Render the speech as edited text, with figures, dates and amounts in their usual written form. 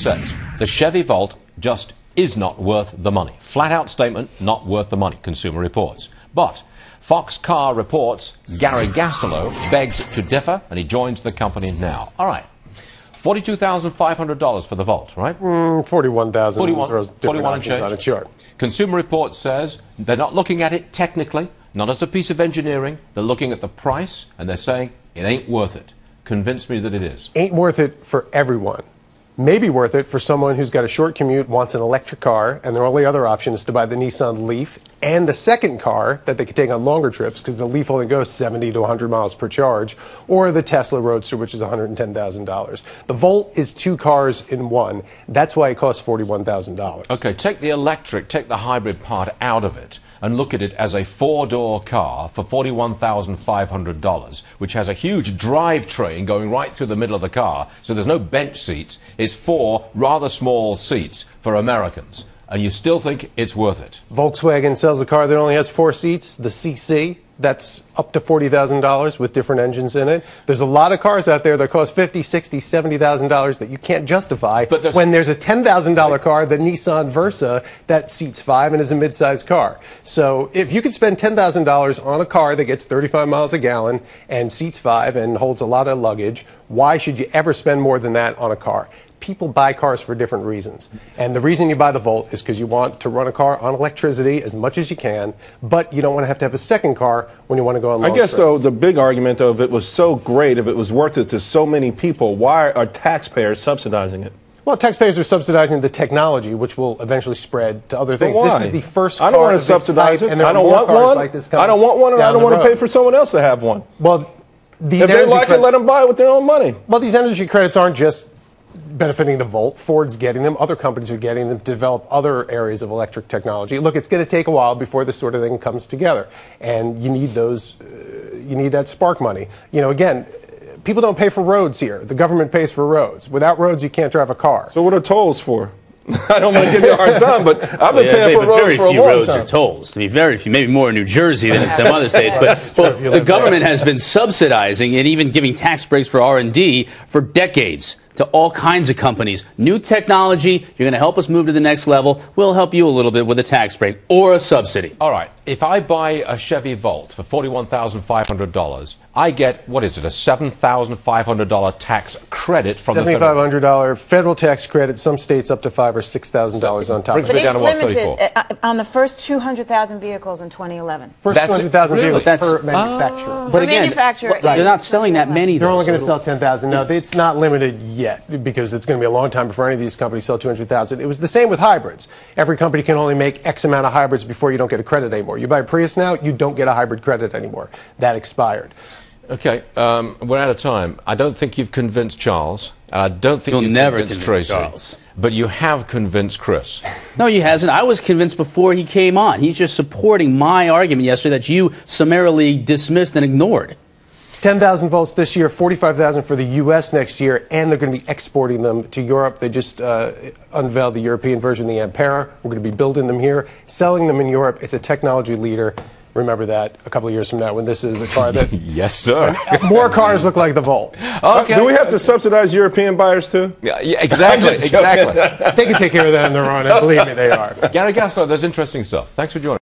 says the Chevy Volt just is not worth the money. Flat out statement, not worth the money, Consumer Reports. But Fox Car Reports' Gary Gastelu begs to differ, and he joins the company now. All right. $42,500 for the Volt, right? $41,000. 41 and change. On it, sure. Consumer Reports says they're not looking at it technically, not as a piece of engineering. They're looking at the price, and they're saying it ain't worth it. Convince me that it is. Ain't worth it for everyone. Maybe worth it for someone who's got a short commute, wants an electric car, and their only other option is to buy the Nissan Leaf and a second car that they could take on longer trips because the Leaf only goes 70 to 100 miles per charge, or the Tesla Roadster, which is $110,000. The Volt is two cars in one. That's why it costs $41,000. Okay, take the electric, take the hybrid part out of it, and look at it as a four-door car for $41,500, which has a huge drivetrain going right through the middle of the car, so there's no bench seats. It's four rather small seats for Americans, and you still think it's worth it. Volkswagen sells a car that only has four seats, the CC. That's up to $40,000 with different engines in it. There's a lot of cars out there that cost $50,000, $60,000, $70,000 that you can't justify when there's a $10,000 car, the Nissan Versa, that seats five and is a mid-sized car. So if you could spend $10,000 on a car that gets 35 miles a gallon and seats five and holds a lot of luggage, why should you ever spend more than that on a car? People buy cars for different reasons. And the reason you buy the Volt is because you want to run a car on electricity as much as you can, but you don't want to have a second car when you want to go on long trips. Though, the big argument, though, if it was so great, if it was worth it to so many people, why are taxpayers subsidizing it? Well, taxpayers are subsidizing the technology, which will eventually spread to other things. But why? This is the first I don't want to subsidize it. I don't want one. Like this I don't want one, and I don't want to pay for someone else to have one. Well, if they like it, let them buy it with their own money. Well, these energy credits aren't just benefiting the Volt. Ford's getting them. Other companies are getting them to develop other areas of electric technology. Look, it's going to take a while before this sort of thing comes together, and you need those. You need that spark money. You know, again, people don't pay for roads here. The government pays for roads. Without roads, you can't drive a car. So what are tolls for? I don't want to give you a hard time, but I've been paying for roads for a long time. Very few roads are tolls. I mean, very few, maybe more in New Jersey than in some other states. But the government has been subsidizing and even giving tax breaks for R&D for decades to all kinds of companies. New technology, you're going to help us move to the next level. We'll help you a little bit with a tax break or a subsidy. All right. If I buy a Chevy Volt for $41,500, I get, what is it, a $7,500 tax credit from the $7,500 federal tax credit. Some states up to $5,000 or $6,000 on top. Brings me down to But it's limited on the first 200,000 vehicles in 2011. First 200,000 really? vehicles per manufacturer. But again, they're not selling that many. They're only going to sell 10,000. No, it's not limited yet because it's going to be a long time before any of these companies sell 200,000. It was the same with hybrids. Every company can only make X amount of hybrids before you don't get a credit anymore. You buy a Prius now, you don't get a hybrid credit anymore. That expired. Okay, we're out of time. I don't think you've convinced Charles. I don't think you've never convinced Tracy. Charles. But you have convinced Chris. No, he hasn't. I was convinced before he came on. He's just supporting my argument yesterday that you summarily dismissed and ignored. 10,000 volts this year, 45,000 for the U.S. next year, and they're going to be exporting them to Europe. They just unveiled the European version, the Ampera. We're going to be building them here, selling them in Europe. It's a technology leader. Remember that a couple of years from now when this is a car that... Yes, sir. More cars look like the Volt. Okay. Do we have to subsidize European buyers, too? Yeah, exactly, exactly. They can take care of that on their own, and believe me, they are. Gary Gastelu, there's interesting stuff. Thanks for joining.